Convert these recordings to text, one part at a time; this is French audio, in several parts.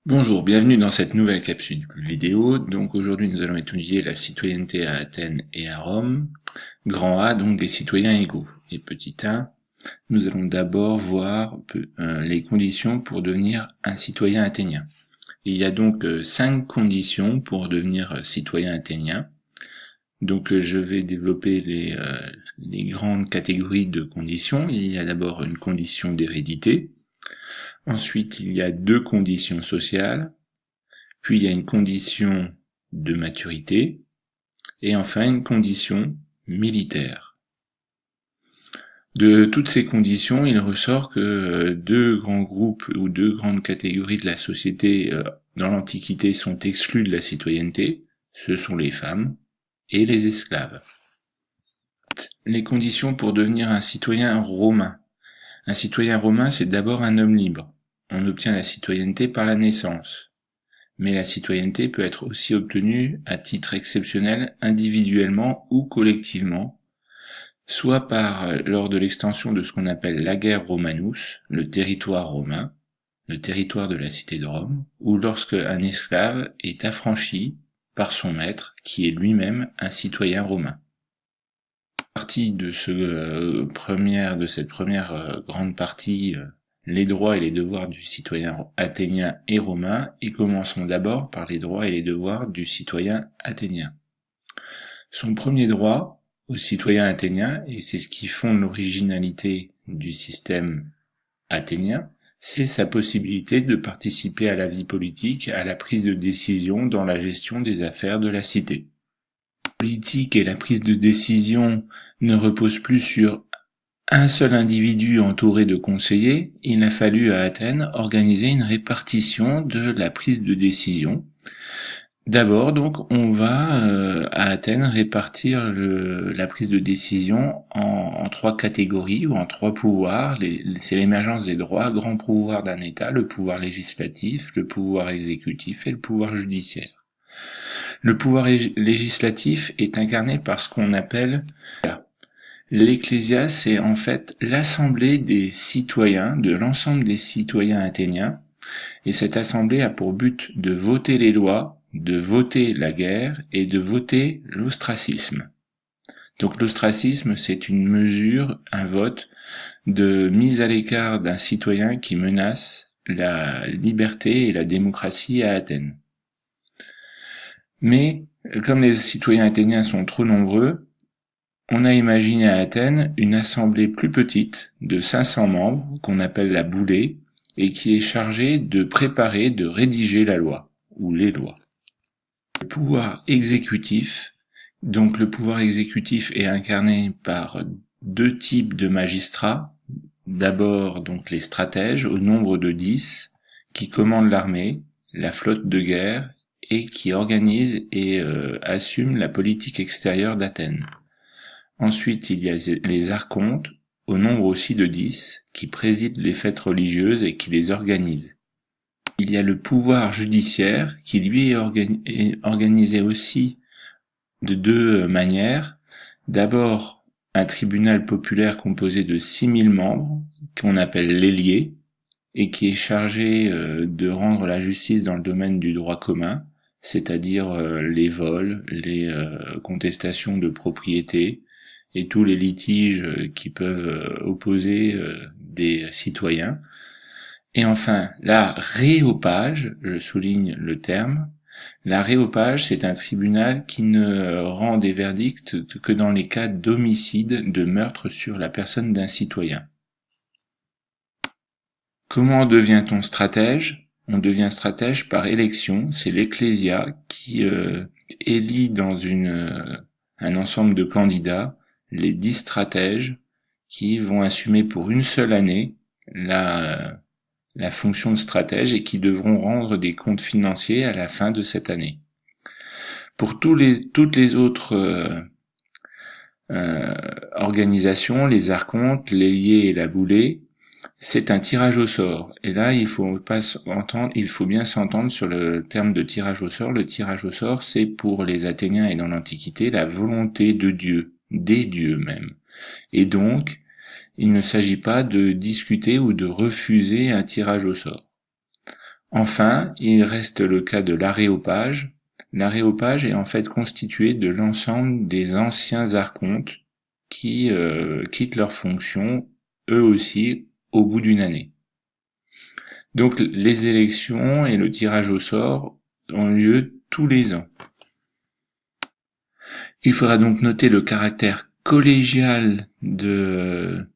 Bonjour, bienvenue dans cette nouvelle capsule vidéo. Donc aujourd'hui nous allons étudier la citoyenneté à Athènes et à Rome. Grand A, donc des citoyens égaux. Et petit a, nous allons d'abord voir les conditions pour devenir un citoyen athénien. Il y a donc 5 conditions pour devenir citoyen athénien. Donc je vais développer les grandes catégories de conditions. Il y a d'abord une condition d'hérédité. Ensuite, il y a 2 conditions sociales. Puis il y a une condition de maturité, et enfin une condition militaire. De toutes ces conditions, il ressort que deux grands groupes ou deux grandes catégories de la société dans l'Antiquité sont exclus de la citoyenneté, ce sont les femmes et les esclaves. Les conditions pour devenir un citoyen romain. Un citoyen romain, c'est d'abord un homme libre. On obtient la citoyenneté par la naissance. Mais la citoyenneté peut être aussi obtenue à titre exceptionnel individuellement ou collectivement, soit lors de l'extension de ce qu'on appelle l'ager Romanus, le territoire romain, le territoire de la cité de Rome, ou lorsque un esclave est affranchi par son maître, qui est lui-même un citoyen romain. Partie de cette première grande partie, les droits et les devoirs du citoyen athénien et romain, et commençons d'abord par les droits et les devoirs du citoyen athénien. Son premier droit au citoyen athénien, et c'est ce qui fonde l'originalité du système athénien, c'est sa possibilité de participer à la vie politique, à la prise de décision dans la gestion des affaires de la cité. La politique et la prise de décision ne reposent plus sur un seul individu entouré de conseillers. Il a fallu à Athènes organiser une répartition de la prise de décision. D'abord, donc, on va à Athènes répartir la prise de décision en trois catégories ou en trois pouvoirs. C'est l'émergence des droits, grand pouvoir d'un État, le pouvoir législatif, le pouvoir exécutif et le pouvoir judiciaire. Le pouvoir législatif est incarné par ce qu'on appelle l'Ecclésia, c'est en fait l'assemblée des citoyens, de l'ensemble des citoyens athéniens, et cette assemblée a pour but de voter les lois, de voter la guerre et de voter l'ostracisme. Donc l'ostracisme, c'est une mesure, un vote de mise à l'écart d'un citoyen qui menace la liberté et la démocratie à Athènes. Mais, comme les citoyens athéniens sont trop nombreux, on a imaginé à Athènes une assemblée plus petite, de 500 membres, qu'on appelle la boulée, et qui est chargée de préparer, de rédiger la loi, ou les lois. Le pouvoir exécutif, donc le pouvoir exécutif est incarné par deux types de magistrats. D'abord, donc les stratèges, au nombre de 10, qui commandent l'armée, la flotte de guerre, et qui organisent et assument la politique extérieure d'Athènes. Ensuite, il y a les archontes, au nombre aussi de 10, qui président les fêtes religieuses et qui les organisent. Il y a le pouvoir judiciaire, qui lui est organisé aussi de deux manières. D'abord, un tribunal populaire composé de 6000 membres, qu'on appelle l'élié, et qui est chargé de rendre la justice dans le domaine du droit commun, c'est-à-dire les vols, les contestations de propriété, et tous les litiges qui peuvent opposer des citoyens. Et enfin, la réopage, je souligne le terme, la réopage, c'est un tribunal qui ne rend des verdicts que dans les cas d'homicide, de meurtre sur la personne d'un citoyen. Comment devient-on stratège ? On devient stratège par élection, c'est l'Ecclésia qui élit dans un ensemble de candidats les 10 stratèges qui vont assumer pour une seule année la fonction de stratège et qui devront rendre des comptes financiers à la fin de cette année. Pour toutes les autres organisations, les archontes, l'élié et la boulée, c'est un tirage au sort. Et là, il faut bien s'entendre sur le terme de tirage au sort. Le tirage au sort, c'est pour les Athéniens et dans l'Antiquité la volonté de Dieu, des dieux même. Et donc, il ne s'agit pas de discuter ou de refuser un tirage au sort. Enfin, il reste le cas de l'aréopage. L'aréopage est en fait constitué de l'ensemble des anciens archontes qui quittent leurs fonctions, eux aussi, au bout d'une année. Donc les élections et le tirage au sort ont lieu tous les ans. Il faudra donc noter le caractère collégial de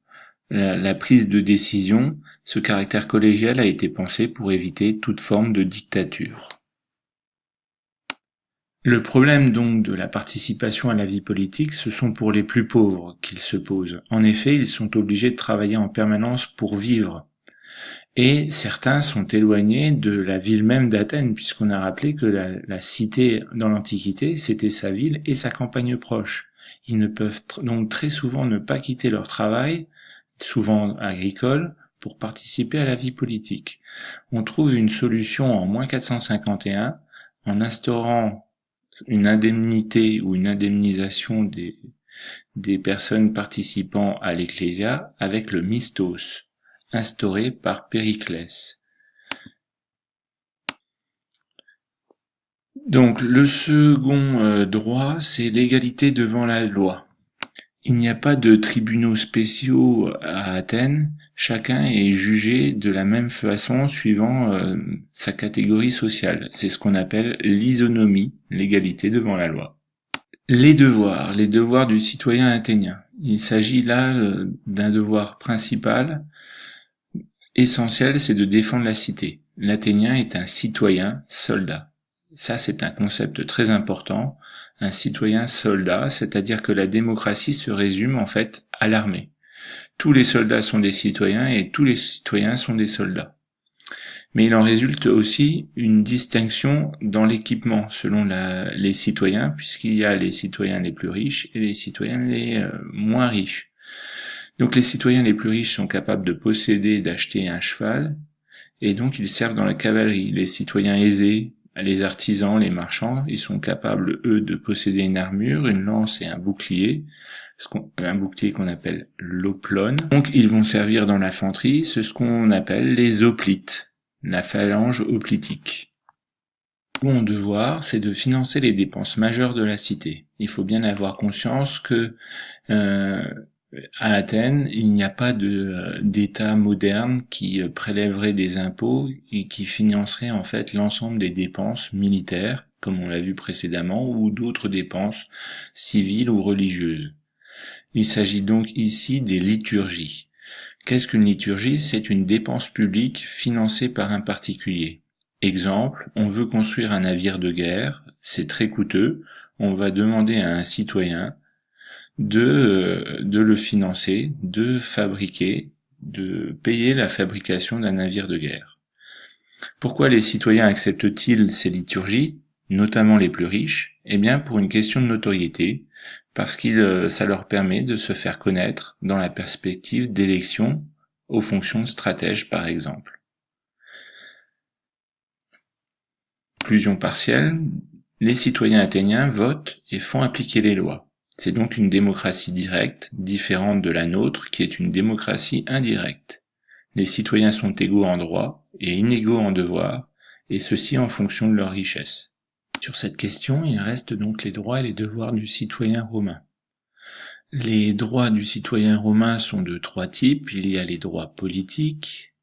la prise de décision. Ce caractère collégial a été pensé pour éviter toute forme de dictature. Le problème donc de la participation à la vie politique, ce sont pour les plus pauvres qu'il se pose. En effet, ils sont obligés de travailler en permanence pour vivre. Et certains sont éloignés de la ville même d'Athènes, puisqu'on a rappelé que la cité dans l'Antiquité, c'était sa ville et sa campagne proche. Ils ne peuvent donc très souvent ne pas quitter leur travail, souvent agricole, pour participer à la vie politique. On trouve une solution en moins 451 en instaurant une indemnité ou une indemnisation des personnes participant à l'Ecclésia avec le mistos, instauré par Périclès. Donc le second droit, c'est l'égalité devant la loi. Il n'y a pas de tribunaux spéciaux à Athènes, chacun est jugé de la même façon suivant sa catégorie sociale. C'est ce qu'on appelle l'isonomie, l'égalité devant la loi. Les devoirs du citoyen athénien. Il s'agit là d'un devoir principal, essentiel, c'est de défendre la cité. L'Athénien est un citoyen soldat. Ça, c'est un concept très important. Un citoyen soldat, c'est-à-dire que la démocratie se résume en fait à l'armée. Tous les soldats sont des citoyens et tous les citoyens sont des soldats. Mais il en résulte aussi une distinction dans l'équipement selon les citoyens, puisqu'il y a les citoyens les plus riches et les citoyens les moins riches. Donc les citoyens les plus riches sont capables de posséder et d'acheter un cheval, et donc ils servent dans la cavalerie. Les citoyens aisés, les artisans, les marchands, ils sont capables, eux, de posséder une armure, une lance et un bouclier qu'on appelle l'oplone. Donc ils vont servir dans l'infanterie, c'est ce qu'on appelle les hoplites, la phalange hoplitique. Le second devoir, c'est de financer les dépenses majeures de la cité. Il faut bien avoir conscience que à Athènes, il n'y a pas d'État moderne qui prélèverait des impôts et qui financerait en fait l'ensemble des dépenses militaires, comme on l'a vu précédemment, ou d'autres dépenses civiles ou religieuses. Il s'agit donc ici des liturgies. Qu'est-ce qu'une liturgie? C'est une dépense publique financée par un particulier. Exemple, on veut construire un navire de guerre, c'est très coûteux, on va demander à un citoyen de le financer, de fabriquer, de payer la fabrication d'un navire de guerre. Pourquoi les citoyens acceptent-ils ces liturgies, notamment les plus riches? Eh bien, pour une question de notoriété, parce que ça leur permet de se faire connaître dans la perspective d'élections aux fonctions de stratège, par exemple. Conclusion partielle, les citoyens athéniens votent et font appliquer les lois. C'est donc une démocratie directe, différente de la nôtre, qui est une démocratie indirecte. Les citoyens sont égaux en droit et inégaux en devoir, et ceci en fonction de leur richesse. Sur cette question, il reste donc les droits et les devoirs du citoyen romain. Les droits du citoyen romain sont de 3 types. Il y a les droits politiques,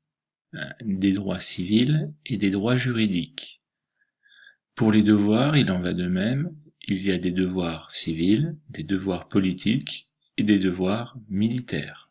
des droits civils et des droits juridiques. Pour les devoirs, il en va de même. Il y a des devoirs civils, des devoirs politiques et des devoirs militaires.